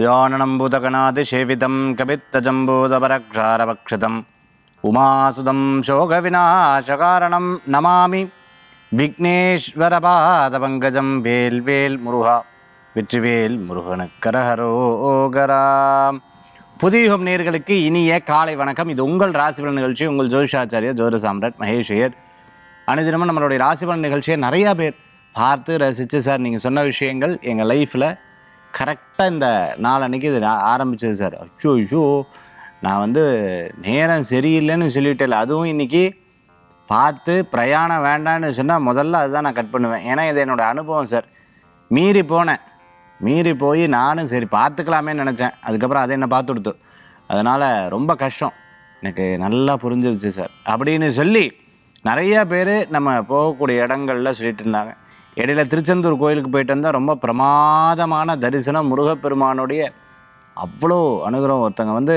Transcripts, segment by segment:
योननम्बुदगणातिसेवितं कवित्तजम्बूदपरक्षारवक्षितम् उमासुदं शोकविनाशकारणं नमामि विघ्नेश्वरपादपङ्कजं வேல் முருகா வெற்றிவேல் முருகனுக்கரஹரோகரா. புதியுகம் நேயர்களுக்கு இனிய காலை வணக்கம். இது உங்கள் ராசிபலன் நிகழ்ச்சி. உங்கள் ஜோதிஷாச்சாரியர் ஜோதிட சாம்ராட் மகேஷ் ஐயர். அனைதினமும் நம்மளுடைய ராசிபலன் நிகழ்ச்சியை நிறையா பேர் பார்த்து ரசித்து, சார் நீங்கள் சொன்ன விஷயங்கள் எங்கள் லைஃப்பில் கரெக்டாக இந்த நாளன்னைக்கு இது ஆரம்பிச்சது சார். ஐயோ நான் நேரம் சரியில்லைன்னு சொல்லிட்டேன். அதுவும் இன்றைக்கி பார்த்து பிரயாணம் வேண்டான்னு சொன்னால் முதல்ல அதுதான் நான் கட் பண்ணுவேன். ஏன்னா இது என்னோடய அனுபவம் சார். மீறி போய் நானும் சரி பார்த்துக்கலாமேன்னு நினச்சேன். அதுக்கப்புறம் அதை என்ன பார்த்து கொடுத்து, அதனால் ரொம்ப கஷ்டம் எனக்கு நல்லா புரிஞ்சிருச்சு சார் அப்படின்னு சொல்லி நிறையா பேர் நம்ம போகக்கூடிய இடங்களில் சொல்லிட்டு இருந்தாங்க. இடையில திருச்செந்தூர் கோயிலுக்கு போயிட்டு வந்தால் ரொம்ப பிரமாதமான தரிசனம். முருகப்பெருமானுடைய அவ்வளோ அனுகிரகம். ஒருத்தங்க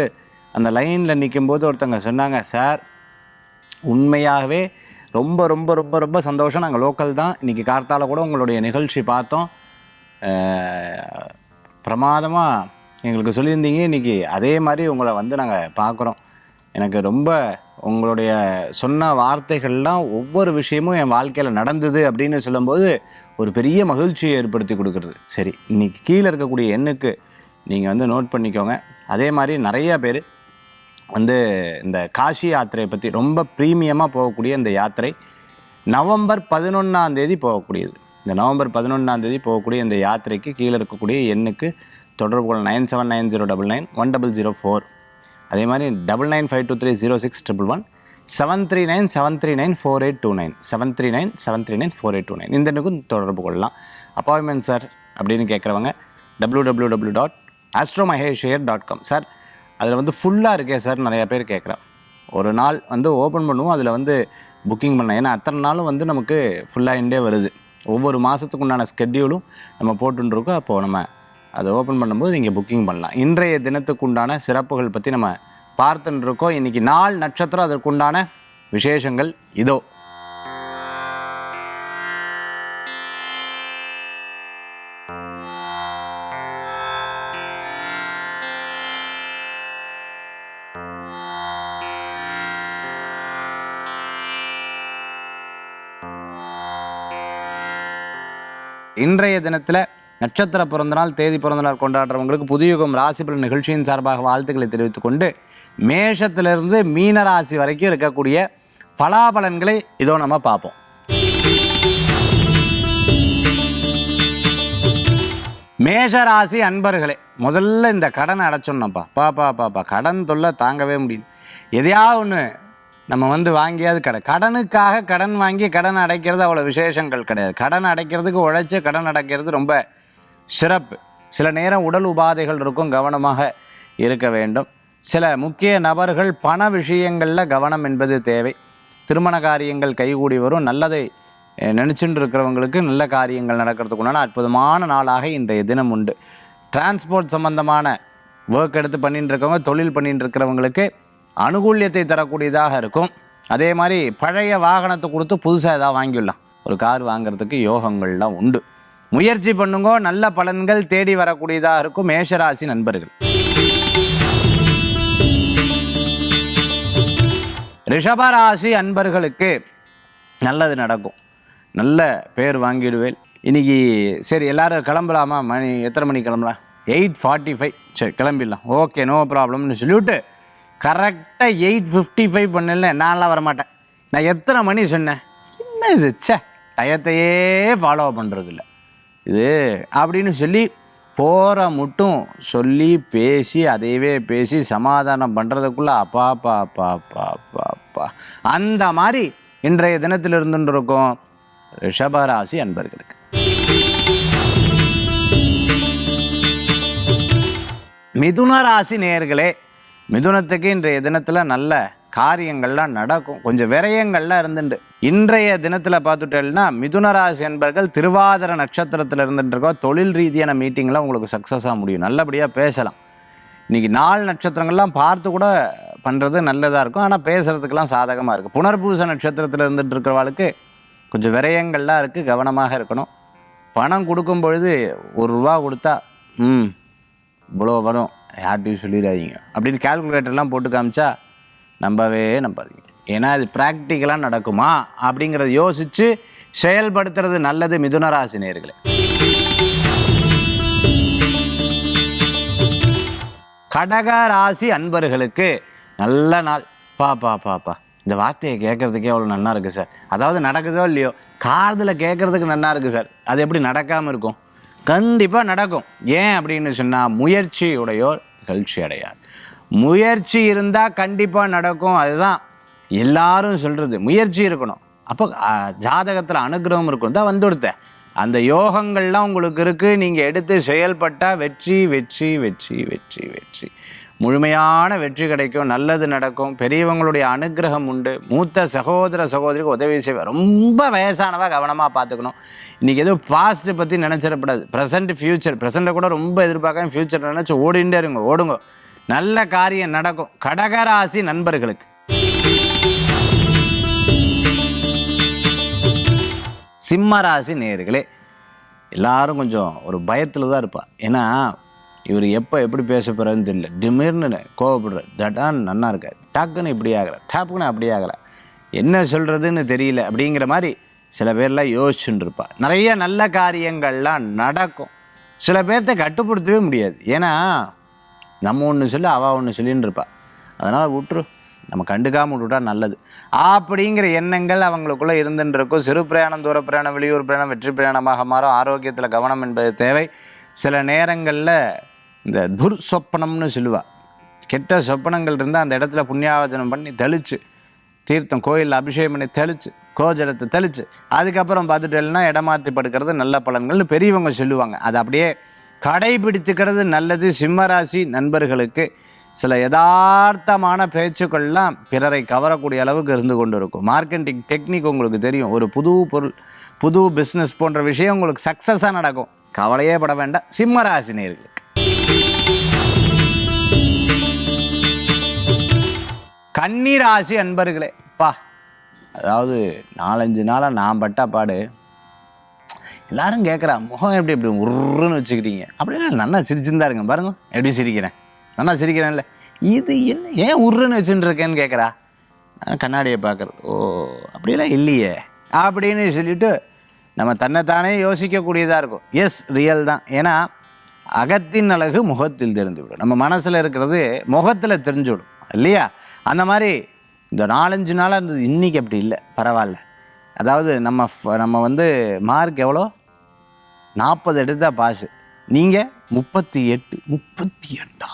அந்த லைனில் நிற்கும்போது ஒருத்தங்க சொன்னாங்க, சார் உண்மையாகவே ரொம்ப ரொம்ப ரொம்ப ரொம்ப சந்தோஷம். நாங்கள் லோக்கல் தான். இன்றைக்கி கார்த்தால கூட உங்களுடைய நிகழ்ச்சி பார்த்தோம். பிரமாதமாக எங்களுக்கு சொல்லியிருந்தீங்க. இன்றைக்கி அதே மாதிரி உங்களை நாங்கள் பார்க்குறோம். எனக்கு ரொம்ப உங்களுடைய சொன்ன வார்த்தைகள்லாம் ஒவ்வொரு விஷயமும் என் வாழ்க்கையில் நடந்தது அப்படின்னு சொல்லும்போது ஒரு பெரிய மகிழ்ச்சியை ஏற்படுத்தி கொடுக்குறது. சரி, இன்றைக்கி கீழே இருக்கக்கூடிய எண்ணுக்கு நீங்கள் நோட் பண்ணிக்கோங்க. அதே மாதிரி நிறையா பேர் இந்த காஷி யாத்திரையை பற்றி ரொம்ப ப்ரீமியமாக போகக்கூடிய இந்த யாத்திரை நவம்பர் 11 போகக்கூடியது. இந்த நவம்பர் 11 போகக்கூடிய இந்த யாத்திரைக்கு கீழே இருக்கக்கூடிய எண்ணுக்கு தொடர்பு கொள்ள 9790991004. அதே மாதிரி 9952306111 73973948229 73973948229 இந்த எண்ணுக்கும் தொடர்பு கொள்ளலாம். அப்பாயின்மெண்ட் சார் அப்படின்னு கேட்குறவங்க www.astromaheshayar.com. சார் அதில் ஃபுல்லாக இருக்கே சார் நிறையா பேர் கேட்குறேன். ஒரு நாள் ஓப்பன் பண்ணுவோம், அதில் புக்கிங் பண்ணலாம். ஏன்னா அத்தனை நாளும் நமக்கு ஃபுல்லாகிண்டே வருது. ஒவ்வொரு மாதத்துக்கு உண்டான ஸ்கெட்யூலும் நம்ம போட்டுருக்கோம். அப்போது நம்ம அதை ஓப்பன் பண்ணும்போது நீங்கள் புக்கிங் பண்ணலாம். இன்றைய தினத்துக்கு உண்டான சிறப்புகள் பற்றி நம்ம பார்த்துட்டு இருக்கோம். இன்றைக்கி நாள் நட்சத்திரம் அதற்குண்டான விசேஷங்கள் இதோ. இன்றைய தினத்தில் நட்சத்திர பிறந்தநாள், தேதி பிறந்தநாள் கொண்டாடுறவங்களுக்கு புதியுகம் ராசிபலன் நிகழ்ச்சியின் சார்பாக வாழ்த்துக்களை தெரிவித்துக் கொண்டு, மேஷத்திலிருந்து மீன ராசி வரைக்கும் இருக்கக்கூடிய பலாபலன்களை இதோ நம்ம பார்ப்போம். மேஷராசி அன்பர்களே, முதல்ல இந்த கடனை அடைச்சோன்னப்பா. பாப்பா கடன் தொல்லை தாங்கவே முடியும். எதையாவது ஒன்று நம்ம வாங்கியாவது கடனுக்காக கடன் வாங்கி கடன் அடைக்கிறது அவ்வளோ விசேஷங்கள் கிடையாது. கடன் அடைக்கிறதுக்கு உழைச்சி கடன் அடைக்கிறது ரொம்ப சிறப்பு. சில நேரம் உடல் உபாதைகள் இருக்கும், கவனமாக இருக்க வேண்டும். சில முக்கிய நபர்கள் பண விஷயங்களில் கவனம் என்பது தேவை. திருமண காரியங்கள் கைகூடி வரும். நல்லதை நினச்சிட்டு இருக்கிறவங்களுக்கு நல்ல காரியங்கள் நடக்கிறதுக்குண்டான அற்புதமான நாளாக இன்றைய தினம் உண்டு. டிரான்ஸ்போர்ட் சம்பந்தமான ஒர்க் எடுத்து பண்ணிட்டு இருக்கவங்க, தொழில் பண்ணிட்டு இருக்கிறவங்களுக்கு அனுகூல்யத்தை தரக்கூடியதாக இருக்கும். அதே மாதிரி பழைய வாகனத்தை கொடுத்து புதுசாக ஏதாவது வாங்கிடலாம். ஒரு கார் வாங்கிறதுக்கு யோகங்கள்லாம் உண்டு. முயற்சி பண்ணுங்க, நல்ல பலன்கள் தேடி வரக்கூடியதாக இருக்கும். மேஷராசி நண்பர்கள். ரிஷபராசி அன்பர்களுக்கு நல்லது நடக்கும். நல்ல பேர் வாங்கிடுவேன். இன்னைக்கு சரி எல்லாரும் கிளம்பலாமா? மணி எத்தனை மணிக்கு கிளம்பலாம்? 8:45. சரி கிளம்பிடலாம். ஓகே, நோ ப்ராப்ளம்னு சொல்லிவிட்டு கரெக்டாக 8:55 பண்ணல. நான்லாம் வரமாட்டேன். நான் எத்தனை மணி சொன்னேன்? என்ன இது டயத்தையே ஃபாலோ பண்ணுறதில்ல இது அப்படின்னு சொல்லி போகிற மட்டும் சொல்லி பேசி அதையவே பேசி சமாதானம் பண்ணுறதுக்குள்ளே அப்பா அந்த மாதிரி இன்றைய தினத்தில் இருந்துருக்கும் ரிஷபராசி அன்பர்களுக்கு. மிதுன ராசி நேயர்களே, மிதுனத்துக்கு இன்றைய தினத்தில் நல்ல காரியங்கள்லாம் நடக்கும். கொஞ்சம் விரயங்கள்லாம் இருந்துட்டு இன்றைய தினத்தில் பார்த்துட்டேன்னா மிதுன ராசி என்பர்கள் திருவாதிர நட்சத்திரத்தில் இருந்துட்டுருக்கோம். தொழில் ரீதியான மீட்டிங்லாம் உங்களுக்கு சக்ஸஸாக முடியும். நல்லபடியாக பேசலாம். இன்றைக்கி 4 நட்சத்திரங்கள்லாம் பார்த்து கூட பண்ணுறது நல்லதாக இருக்கும். ஆனால் பேசுகிறதுக்கெல்லாம் சாதகமாக இருக்குது. புனர்பூச நட்சத்திரத்தில் இருந்துட்டு இருக்கிறவாளுக்கு கொஞ்சம் விரயங்கள்லாம் இருக்குது, கவனமாக இருக்கணும். பணம் கொடுக்கும் பொழுது 1 ரூபா கொடுத்தா இவ்வளோ வரும், யார்கிட்டையும் சொல்லிடாதீங்க அப்படின்னு கால்குலேட்டர்லாம் போட்டு காமிச்சா நம்பவே நம்பாதீங்க. ஏன்னா அது ப்ராக்டிக்கலாக நடக்குமா அப்படிங்கிறத யோசித்து செயல்படுத்துறது நல்லது. மிதுன ராசி நேயர்களே, கடக ராசி அன்பர்களுக்கு நல்ல நாள். பாப்பா இந்த வார்த்தையை கேட்குறதுக்கே அவ்வளோ நல்லா இருக்குது சார். அதாவது நடக்குதோ இல்லையோ, காதில் கேட்குறதுக்கு நல்லா இருக்குது சார். அது எப்படி நடக்காமல் இருக்கும்? கண்டிப்பாக நடக்கும். ஏன் அப்படின்னு சொன்னால், முயற்சியுடையோர் நிகழ்ச்சி அடையார். முயற்சி இருந்தால் கண்டிப்பாக நடக்கும். அதுதான் எல்லாரும் சொல்கிறது. முயற்சி இருக்கணும். அப்போ ஜாதகத்தில் அனுகிரகம் இருக்கும் தான் வந்துடுத்த அந்த யோகங்கள்லாம் உங்களுக்கு இருக்குது. நீங்கள் எடுத்து செயல்பட்டால் வெற்றி வெற்றி வெற்றி வெற்றி வெற்றி முழுமையான வெற்றி கிடைக்கும். நல்லது நடக்கும். பெரியவங்களுடைய அனுகிரகம் உண்டு. மூத்த சகோதர சகோதரிக்கு உதவி செய்வேன். ரொம்ப வயசானவா கவனமாக பார்த்துக்கணும். இன்றைக்கி எதுவும் பாஸ்ட்டு பற்றி நினச்சிடப்படாது. Present future. ப்ரெசண்ட்டை கூட ரொம்ப எதிர்பார்க்காம ஃப்யூச்சர் நினச்சி ஓடிண்டே இருங்க. ஓடுங்க, நல்ல காரியம் நடக்கும். கடகராசி நண்பர்களுக்கு சிம்மராசி நேயர்களே, எல்லாரும் கொஞ்சம் ஒரு பயத்தில் தான் இருப்பா. ஏன்னா இவர் எப்போ எப்படி பேச போகிறாருன்னு தெரியல. திமிர்னு கோவப்படுற, தட்டான் நன்னா இருக்காது, டாக்குன்னு இப்படி ஆகலை, டாப்புன்னு அப்படி ஆகலை, என்ன சொல்கிறதுன்னு தெரியல அப்படிங்கிற மாதிரி சில பேர்லாம் யோசிச்சுட்டு இருப்பா. நிறைய நல்ல காரியங்கள்லாம் நடக்கும். சில பேர்த்த கட்டுப்படுத்தவே முடியாது. ஏன்னா நம்ம ஒன்று சொல்லி அவள் ஒன்று சொல்லின்னு இருப்பா. அதனால் விட்டுரு, நம்ம கண்டுக்காமல் விட்டுட்டா நல்லது அப்படிங்கிற எண்ணங்கள் அவங்களுக்குள்ளே இருந்துன்னு இருக்கும். சிறு பிரயாணம், தூர பிரயாணம், வெளியூர் பிரயாணம் வெற்றி பிரயாணமாக மாறும். ஆரோக்கியத்தில் கவனம் என்பது தேவை. சில நேரங்களில் இந்த துர்சொப்பனம்னு சொல்லுவாள். கெட்ட சொப்பனங்கள் இருந்தால் அந்த இடத்துல புண்ணியாவச்சனம் பண்ணி தெளித்து, தீர்த்தம் கோயிலில் அபிஷேகம் பண்ணி தெளித்து, கோஜலத்தை தெளித்து, அதுக்கப்புறம் பார்த்துட்டேன்னா இடமாற்றி படுக்கிறது நல்ல பலன்கள்னு பெரியவங்க சொல்லுவாங்க. அதை அப்படியே கடைபிடித்துக்கிறது நல்லது. சிம்மராசி நண்பர்களுக்கு சில யதார்த்தமான பேச்சுக்கள்லாம் பிறரை கவரக்கூடிய அளவுக்கு இருந்து கொண்டு இருக்கும். மார்க்கெட்டிங் டெக்னிக் உங்களுக்கு தெரியும். ஒரு புது பொருள், புது பிஸ்னஸ் போன்ற விஷயம் உங்களுக்கு சக்ஸஸாக நடக்கும். கவலையே பட வேண்டாம் சிம்மராசி நேயர்களுக்கு. கன்னிராசி அன்பர்களே, அதாவது 4-5 நாளாக நான் பட்டா பாடு. எல்லாரும் கேட்குறா, முகம் எப்படி இப்படி உருன்னு வச்சுக்கிறீங்க அப்படின்னா. நல்லா சிரிச்சுருந்தா இருங்க பாருங்க, எப்படி சிரிக்கிறேன், நல்லா சிரிக்கிறேன்ல, இது என்ன ஏன் உருன்னு வச்சுட்டு இருக்கேன்னு கேட்குறா. கண்ணாடியை பார்க்குறது, ஓ அப்படியெல்லாம் இல்லையே அப்படின்னு சொல்லிட்டு நம்ம தன்னைத்தானே யோசிக்கக்கூடியதாக இருக்கும். எஸ், ரியல் தான். ஏன்னா அகத்தின் அழகு முகத்தில் தெரிஞ்சுவிடும். நம்ம மனசில் இருக்கிறது முகத்தில் தெரிஞ்சுவிடும் இல்லையா? அந்த மாதிரி இந்த 4-5 நாளாக இருந்தது. இன்றைக்கி அப்படி இல்லை, பரவாயில்ல. அதாவது நம்ம வந்து மார்க் எவ்வளோ, 40 எடுத்தா பாஸு. நீங்கள் 38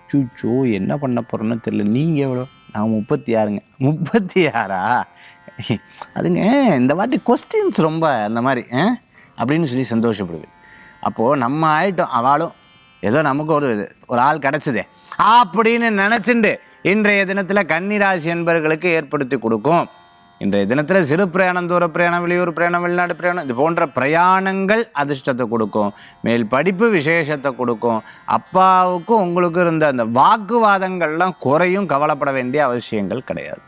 சூச்சோ என்ன பண்ண போகிறோன்னு தெரியல. நீங்கள் எவ்வளோ? நான் 36ங்க. 36ஆ? அதுங்க இந்த வாட்டி கொஸ்டின்ஸ் ரொம்ப அந்த மாதிரி அப்படின்னு சொல்லி சந்தோஷப்படுது. அப்போது நம்ம ஆகிட்டோம், அவளும் ஏதோ நமக்கு ஒரு ஆள் கிடச்சிதே அப்படின்னு நினச்சிண்டு இன்றைய தினத்தில் கன்னிராசி என்பவர்களுக்கு ஏற்படுத்தி கொடுக்கும். இன்றைய தினத்தில் சிறு பிரயாணம், தூர பிரயாணம், வெளியூர் பிரயாணம், வெளிநாடு பிரயாணம், இது போன்ற பிரயாணங்கள் அதிர்ஷ்டத்தை கொடுக்கும். மேல் படிப்பு விசேஷத்தை கொடுக்கும். அப்பாவுக்கும் உங்களுக்கு இருந்த அந்த வாக்குவாதங்கள்லாம் குறையும். கவலைப்பட வேண்டிய அவசியங்கள் கிடையாது.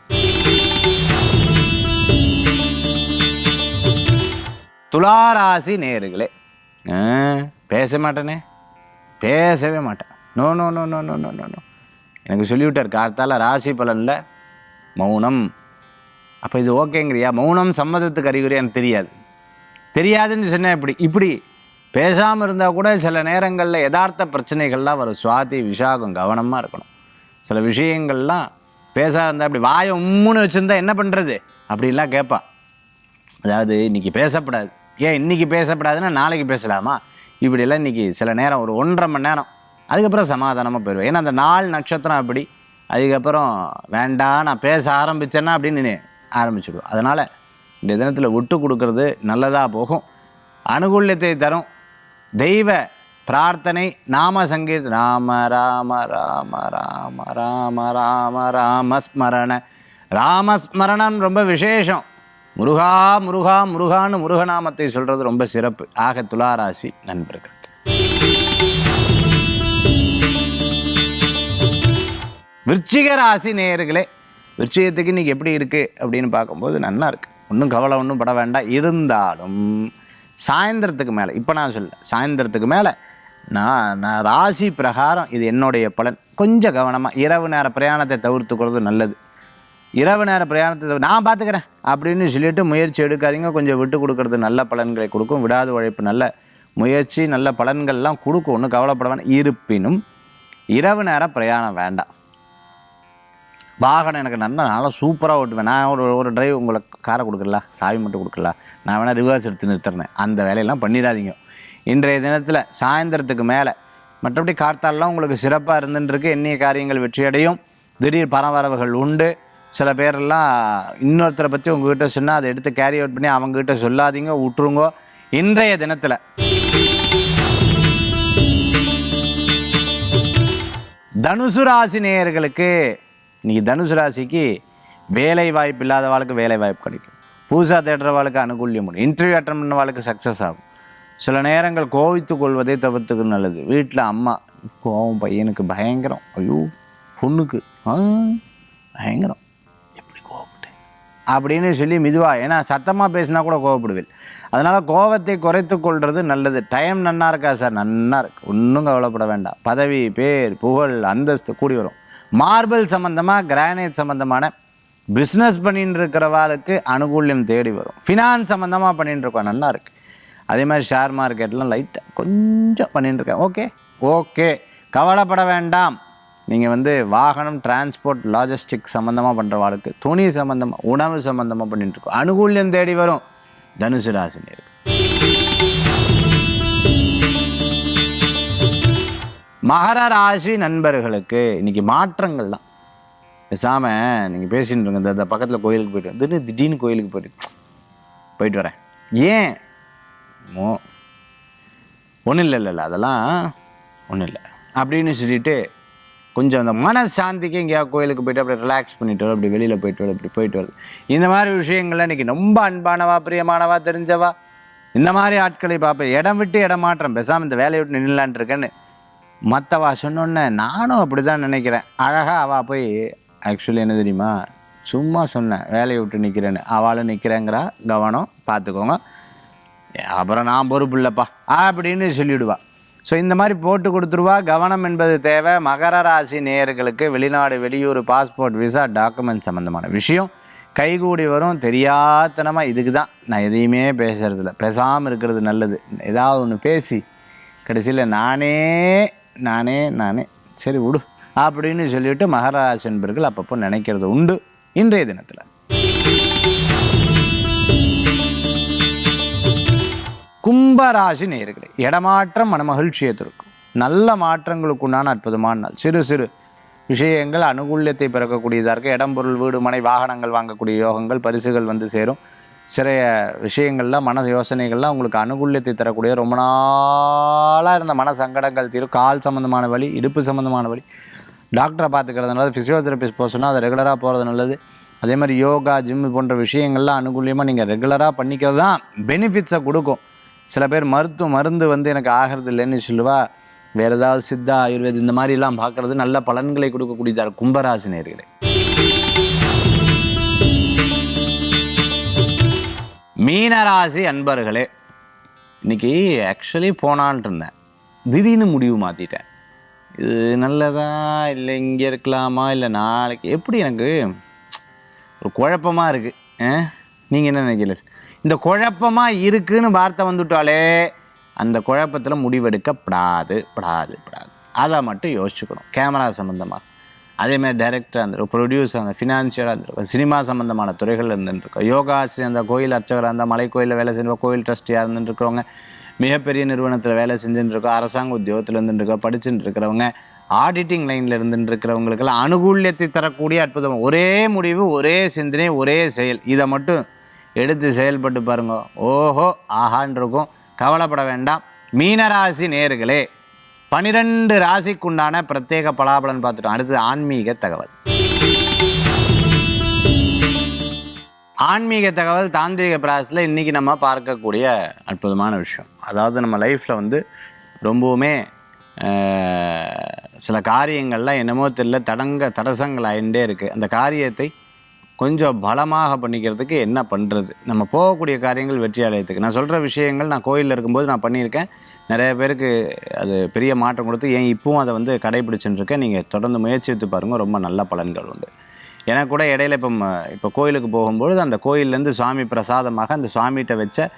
துளாராசி நேயர்களே, பேச மாட்டேனே, பேசவே மாட்டேன், no no no no no no no எனக்கு சொல்லிவிட்டார் கார்த்தால ராசி பலனில் மௌனம். அப்போ இது ஓகேங்கிறியா? மௌனம் சம்மதத்துக்கு அறிகுறி. எனக்கு தெரியாதுன்னு சொன்னேன். இப்படி பேசாமல் இருந்தால் கூட சில நேரங்களில் யதார்த்த பிரச்சனைகள்லாம் வரும். சுவாதி விசாகம், கவனமாக இருக்கணும். சில விஷயங்கள்லாம் பேசாத இருந்தால் அப்படி வாயை உம்முன்னு வச்சுருந்தா என்ன பண்ணுறது அப்படின்லாம் கேட்பான். அதாவது இன்றைக்கி பேசப்படாது. ஏன் இன்றைக்கி பேசப்படாதுன்னா நாளைக்கு பேசலாமா? இப்படியெல்லாம் இன்றைக்கி சில நேரம் ஒரு 1.5 மணி நேரம், அதுக்கப்புறம் சமாதானமாக போயிடுவேன். ஏன்னா அந்த 4 நட்சத்திரம் அப்படி. அதுக்கப்புறம் வேண்டாம் நான் பேச ஆரம்பித்தேன்னா அப்படின்னு ஆரம்பிச்சுடுவோம். அதனால் இந்த தினத்தில் விட்டு கொடுக்கறது நல்லதாக போகும். அனுகூல்யத்தை தரும். தெய்வ பிரார்த்தனை, நாம சங்கீத, ராம ராம ராம ராம ராம ராம ராமஸ்மரண. ராமஸ்மரணம் ரொம்ப விசேஷம். முருகா முருகா முருகான்னு முருகநாமத்தை சொல்கிறது ரொம்ப சிறப்பு. ஆக துளாராசி நண்பர்கள். விருச்சிக ராசி நேயர்களே, விருச்சிகத்துக்கு இன்றைக்கி எப்படி இருக்குது அப்படின்னு பார்க்கும்போது நல்லா இருக்குது. ஒன்றும் கவலை ஒன்றும் பட வேண்டாம். இருந்தாலும் சாயந்தரத்துக்கு மேலே, இப்போ நான் சொல்ல சாயந்தரத்துக்கு மேலே நான் ராசி பிரகாரம் இது என்னுடைய பலன். கொஞ்சம் கவனமாக இரவு நேர பிரயாணத்தை தவிர்த்துக்கிறது நல்லது. இரவு நேர பிரயாணத்தை நான் பார்த்துக்கிறேன் அப்படின்னு சொல்லிட்டு முயற்சி எடுக்காதீங்க. கொஞ்சம் விட்டு கொடுக்கறது நல்ல பலன்களை கொடுக்கும். விடாது உழைப்பு நல்ல முயற்சி நல்ல பலன்கள்லாம் கொடுக்கும், ஒன்றும் கவலைப்பட வேண்டாம். இருப்பினும் இரவு நேர பிரயாணம் வேண்டாம். வாகனம் எனக்கு நல்லா சூப்பராக ஓட்டுவேன், நான் ஒரு டிரைவ் உங்களை காரை கொடுக்கல, சாவி மட்டும் கொடுக்கல, நான் வேணால் ரிவர்ஸ் எடுத்து நிறுத்துறேன், அந்த வேலையெல்லாம் பண்ணிடாதீங்க. இன்றைய தினத்தில் சாயந்தரத்துக்கு மேலே மற்றபடி கார்த்தாலெலாம் உங்களுக்கு சிறப்பாக இருந்துருக்கு. எண்ணிய காரியங்கள் வெற்றியடையும். திடீர் பரவரவுகள் உண்டு. சில பேரெல்லாம் இன்னொருத்தரை பற்றி உங்ககிட்ட சொன்னால் அதை எடுத்து கேரி அவுட் பண்ணி அவங்ககிட்ட சொல்லாதீங்க, விட்டுருங்கோ. இன்றைய தினத்தில் தனுசு ராசி நேயர்களுக்கு இன்றைக்கி தனுசு ராசிக்கு வேலை வாய்ப்பு இல்லாதவாளுக்கு வேலை வாய்ப்பு கிடைக்கும். புதுசாக தேடுறவாளுக்கு அனுகூல்யம் முடியும். இன்டர்வியூ அட்டன் பண்ணவாளுக்கு சக்ஸஸ் ஆகும். சில நேரங்கள் கோவித்து கொள்வதை தவிர்த்துக்கு நல்லது. வீட்டில் அம்மா கோவம் பையனுக்கு பயங்கரம், ஐயோ பொண்ணுக்கு பயங்கரம், எப்படி கோவப்பட்டேன் அப்படின்னு சொல்லி மெதுவாக, ஏன்னா சத்தமாக பேசினா கூட கோவப்படுவேன். அதனால் கோவத்தை குறைத்து கொள்வது நல்லது. டைம் நன்னா இருக்கா சார்? நன்னா இருக்கு, ஒன்றும் கவலைப்பட வேண்டாம். பதவி பேர் புகழ் அந்தஸ்து கூடி வரும். மார்பிள் சம்மந்தமாக கிரானைட் சம்மந்தமான பிஸ்னஸ் பண்ணிட்டு இருக்கிறவாளுக்கு அனுகூல்யம் தேடி வரும். ஃபினான்ஸ் சம்மந்தமாக பண்ணிட்டு இருக்கோம், நல்லா இருக்குது. அதே மாதிரி ஷேர் மார்க்கெட்லாம் லைட்டாக கொஞ்சம் பண்ணிட்டு இருக்கேன். ஓகே கவலைப்பட வேண்டாம். நீங்கள் வாகனம் டிரான்ஸ்போர்ட் லாஜிஸ்டிக் சம்மந்தமாக பண்ணுறவாளுக்கு, துணி சம்மந்தமாக உணவு சம்மந்தமாக பண்ணிட்டு இருக்கோம், அனுகூல்யம் தேடி வரும். தனுசு ராசினியர் மகர ராசி நண்பர்களுக்கு இன்னைக்கு மாற்றங்கள் தான். பேசாமல் நீங்கள் பேசிட்டு இருங்க, இந்த பக்கத்தில் கோயிலுக்கு போய்ட்டு திடீர்னு கோயிலுக்கு போயிட்டு வரேன், ஏன் ஒன்றும் இல்லை அதெல்லாம் ஒன்றும் இல்லை அப்படின்னு சொல்லிட்டு கொஞ்சம் அந்த மனசாந்திக்கு எங்கேயாவது கோயிலுக்கு போய்ட்டு அப்படி ரிலாக்ஸ் பண்ணிட்டு வரும், அப்படி வெளியில் போய்ட்டு இப்படி போயிட்டு வருது. இந்த மாதிரி விஷயங்கள்லாம் இன்றைக்கி ரொம்ப அன்பானவா பிரியமானவா தெரிஞ்சவா இந்த மாதிரி ஆட்களை பார்ப்பேன். இடம் விட்டு இடம் மாற்றம், பேசாமல் இந்த வேலையை விட்டு நின்றுலான் இருக்கேன்னு மற்றவா சொன்னோன்னே நானும் அப்படி தான் நினைக்கிறேன். அழகாக அவள் போய் ஆக்சுவலி என்ன தெரியுமா, சும்மா சொன்னேன் வேலையை விட்டு நிற்கிறேன்னு, அவளும் நிற்கிறேங்கிறா, கவனம் பார்த்துக்கோங்க, அப்புறம் நான் பொறுப்பு இல்லைப்பா அப்படின்னு சொல்லிவிடுவா. ஸோ இந்த மாதிரி போட்டு கொடுத்துருவா. கவனம் என்பது தேவை. மகர ராசி நேயர்களுக்கு வெளிநாடு வெளியூர் பாஸ்போர்ட் விசா டாக்குமெண்ட் சம்மந்தமான விஷயம் கைகூடி வரும். தெரியாதனமாக இதுக்கு தான் நான் எதையுமே பேசுகிறதில்ல, பேசாமல் இருக்கிறது நல்லது. ஏதாவது ஒன்று பேசி கடைசியில் நானே சரி விடு அப்படின்னு சொல்லிவிட்டு மகர ராசி என்பர்கள் அப்பப்போ நினைக்கிறது உண்டு. இன்றைய தினத்தில் கும்பராசி நேயர்களே, இடமாற்றம் மனமகிழ்ச்சியை தரும். நல்ல மாற்றங்களுக்கு உண்டான அற்புதமான நாள். சிறு சிறு விஷயங்கள் அனுகூல்யத்தை பிறக்கக்கூடியதாக இருக்குது. இடம் பொருள் வீடு மனை வாகனங்கள் வாங்கக்கூடிய யோகங்கள், பரிசுகள் சேரும். சிறைய விஷயங்கள்லாம் மன யோசனைகள்லாம் உங்களுக்கு அனுகூல்யத்தை தரக்கூடிய, ரொம்ப நாளாக இருந்த மன சங்கடங்கள் தீரும். கால் சம்மந்தமான வலி, இடுப்பு சம்மந்தமான வலி, டாக்டரை பார்த்துக்கிறது நல்லது. ஃபிசியோதெரபிஸ்ட் போக சொன்னால் அதை ரெகுலராக போகிறது நல்லது. அதே மாதிரி யோகா ஜிம் போன்ற விஷயங்கள்லாம் அனுகூலியமாக நீங்கள் ரெகுலராக பண்ணிக்கிறது தான் பெனிஃபிட்ஸை கொடுக்கும். சில பேர் மருந்து எனக்கு ஆகிறது இல்லைன்னு சொல்லுவா. வேறு ஏதாவது சித்தா ஆயுர்வேதம் இந்த மாதிரிலாம் பார்க்குறது நல்ல பலன்களை கொடுக்கக்கூடியதாக கும்பராசி நேயர்களே. மீனராசி அன்பர்களே, இன்றைக்கி ஆக்சுவலி போனான்ட்டு இருந்தேன், திடீர்னு முடிவு மாற்றிட்டேன். இது நல்லதா இல்லை இங்கே இருக்கலாமா இல்லை நாளைக்கு, எப்படி எனக்கு ஒரு குழப்பமாக இருக்குது. நீங்கள் என்ன நினைக்கிறீங்க? இந்த குழப்பமாக இருக்குன்னு வார்த்தை வந்துட்டாலே அந்த குழப்பத்தில் முடிவெடுக்கப்படாது. அதை மட்டும் யோசிச்சுக்கணும். கேமரா சம்மந்தமாக, அதேமாதிரி டைரக்டராக இருந்திருக்கும், ப்ரொடியூசர் அந்த ஃபினான்ஷியலாக இருந்திருக்கும், சினிமா சம்மந்தமான துறைகள் இருந்துருக்கோம், யோகா ஆசிரியர் அந்த கோயில் அர்ச்சகராக இருந்தால், மலை கோயிலில் வேலை செஞ்சு கோயில் ட்ரஸ்டியாக இருந்துருக்கிறவங்க, மிகப்பெரிய நிறுவனத்தில் வேலை செஞ்சுட்டு இருக்கோம், அரசாங்க உத்தியோகத்தில் இருந்துருக்கோம், படிச்சுட்டு இருக்கிறவங்க, ஆடிட்டிங் லைனில் இருந்துட்டு இருக்கிறவங்களுக்கெல்லாம் அனுகூல்யத்தை தரக்கூடிய அற்புதம். ஒரே முடிவு, ஒரே சிந்தனை, ஒரே செயல். இதை மட்டும் எடுத்து செயல்பட்டு பாருங்க, ஓஹோ ஆஹான் இருக்கும். கவலைப்பட வேண்டாம். மீனராசி நேயர்களே, 12 ராசிக்குண்டான பிரத்யேக பலாபலன் பார்த்துட்டோம். அடுத்து ஆன்மீக தகவல். ஆன்மீக தகவல் தாந்திரிக பிராசஸில் இன்றைக்கி நம்ம பார்க்கக்கூடிய அற்புதமான விஷயம். அதாவது நம்ம லைஃப்பில் ரொம்பவுமே சில காரியங்கள்லாம் என்னமோ தெரியல தடசங்கள் ஆகிட்டே இருக்குது. அந்த காரியத்தை கொஞ்சம் பலமாக பண்ணிக்கிறதுக்கு என்ன பண்ணுறது, நம்ம போகக்கூடிய காரியங்கள் வெற்றி அடையத்துக்கு. நான் சொல்கிற விஷயங்கள் நான் கோயிலில் இருக்கும்போது நான் பண்ணியிருக்கேன். நிறைய பேருக்கு அது பெரிய மாற்றம் கொடுத்து ஏன் இப்பவும் அதை வந்து கடைபிடிச்சுட்டு இருக்கேன். நீங்கள் தொடர்ந்து முயற்சி எடுத்து பாருங்கள், ரொம்ப நல்ல பலன்கள் உண்டு. எனக்கு கூட இடையில இப்போ கோயிலுக்கு போகும்பொழுது அந்த கோயிலேருந்து சுவாமி பிரசாதமாக அந்த சுவாமிகிட்ட வச்ச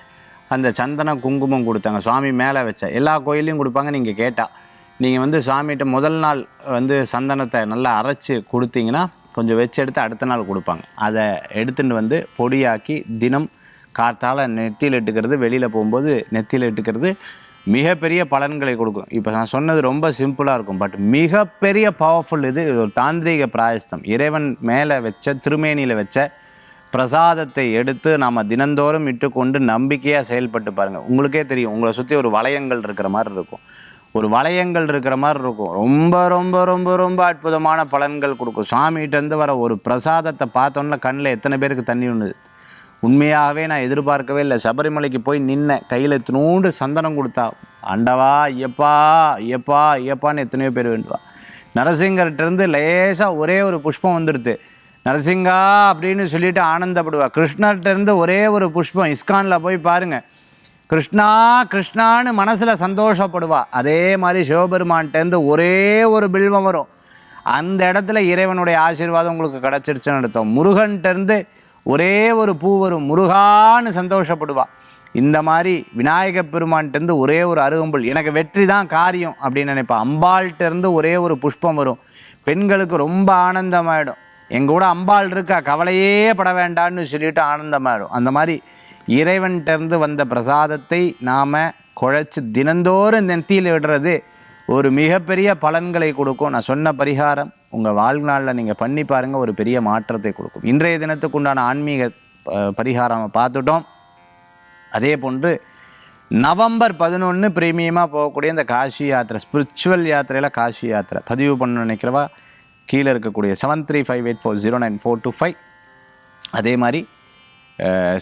அந்த சந்தனம் குங்குமம் கொடுத்தாங்க. சுவாமி மேலே வச்ச எல்லா கோயிலையும் கொடுப்பாங்க. நீங்கள் கேட்டால் நீங்கள் வந்து சுவாமிகிட்ட முதல் நாள் வந்து சந்தனத்தை நல்லா அரைச்சி கொடுத்தீங்கன்னா கொஞ்சம் வச்சு எடுத்து அடுத்த நாள் கொடுப்பாங்க. அதை எடுத்துகிட்டு வந்து பொடியாக்கி தினம் காற்றால் நெத்தியில் இட்டுக்கிறது, வெளியில் போகும்போது நெத்தியில் இட்டுக்கிறது மிகப்பெரிய பலன்களை கொடுக்கும். இப்போ நான் சொன்னது ரொம்ப சிம்பிளாக இருக்கும், பட் மிகப்பெரிய பவர்ஃபுல். இது ஒரு தாந்திரிக பிராயஸ்தம். இறைவன் மேலே வச்ச திருமேனியில் வச்ச பிரசாதத்தை எடுத்து நாம் தினந்தோறும் இட்டுக்கொண்டு நம்பிக்கையாக செயல்பட்டு பாருங்கள். உங்களுக்கே தெரியும், உங்களை சுற்றி ஒரு வளையங்கள் இருக்கிற மாதிரி இருக்கும். ஒரு வளையங்கள் இருக்கிற மாதிரி இருக்கும். ரொம்ப ரொம்ப ரொம்ப ரொம்ப அற்புதமான பலன்கள் கொடுக்கும். சாமிகிட்டேருந்து வர ஒரு பிரசாதத்தை பார்த்தோன்னா கண்ணில் எத்தனை பேருக்கு தண்ணி ஒன்றுது. உண்மையாகவே நான் எதிர்பார்க்கவே இல்லை. சபரிமலைக்கு போய் நின்ன கையில் இத்தினூண்டு சந்தனம் கொடுத்தா ஆண்டவா ஐயப்பா ஐயப்பா ஐயப்பான்னு எத்தனையோ பேர் வேண்டுவா. நரசிங்கர்கிட்டருந்து லேசாக ஒரே ஒரு புஷ்பம் வந்துடுது, நரசிங்கா அப்படின்னு சொல்லிட்டு ஆனந்தப்படுவா. கிருஷ்ணர்கிட்டருந்து ஒரே ஒரு புஷ்பம், இஸ்கானில் போய் பாருங்கள், கிருஷ்ணா கிருஷ்ணான்னு மனசில் சந்தோஷப்படுவா. அதே மாதிரி சிவபெருமான்கிட்டேருந்து ஒரே ஒரு பில்வம் வரும், அந்த இடத்துல இறைவனுடைய ஆசீர்வாதம் உங்களுக்கு கிடச்சிருச்சுன்னு அர்த்தம். முருகன்கிட்டேருந்து ஒரே ஒரு பூ வரும், முருகான்னு சந்தோஷப்படுவா. இந்த மாதிரி விநாயக பெருமான்கிட்டேருந்து ஒரே ஒரு அருகம்புல், எனக்கு வெற்றி தான் காரியம் அப்படின்னு நினைப்பா. அம்பாள்கிட்டேருந்து ஒரே ஒரு புஷ்பம் வரும், பெண்களுக்கு ரொம்ப ஆனந்தமாயிடும். எங்கள் கூட அம்பாள் இருக்கா, கவலையே பட வேண்டான்னு சொல்லிட்டு ஆனந்தமாயிடும். அந்த மாதிரி இறைவன்கிட்டருந்து வந்த பிரசாதத்தை நாம் குழைச்சி தினந்தோறும் நெத்தியில் விடுறது ஒரு மிகப்பெரிய பலன்களை கொடுக்கும். நான் சொன்ன பரிகாரம் உங்கள் வாழ்நாளில் நீங்கள் பண்ணி பாருங்கள், ஒரு பெரிய மாற்றத்தை கொடுக்கும். இன்றைய தினத்துக்கு உண்டான ஆன்மீக பரிகாரம் பார்த்துட்டோம். அதே போன்று நவம்பர் 11 பிரீமியமாக போகக்கூடிய இந்த காஷி யாத்திரை, ஸ்பிரிச்சுவல் யாத்திரையில் காஷி யாத்திரை பதிவு பண்ண நினைக்கிறவா கீழே இருக்கக்கூடிய 7358409425, அதே மாதிரி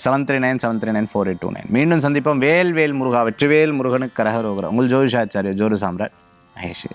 7397394829. மீண்டும் சந்திப்போம். வேல் வேல் முருகா, வெற்றிவேல் முருகனுக்கு கரகரோகரா. உங்கள் ஜோதிஷாச்சாரிய ஜோதி சாம்ராட் மகேஷ்.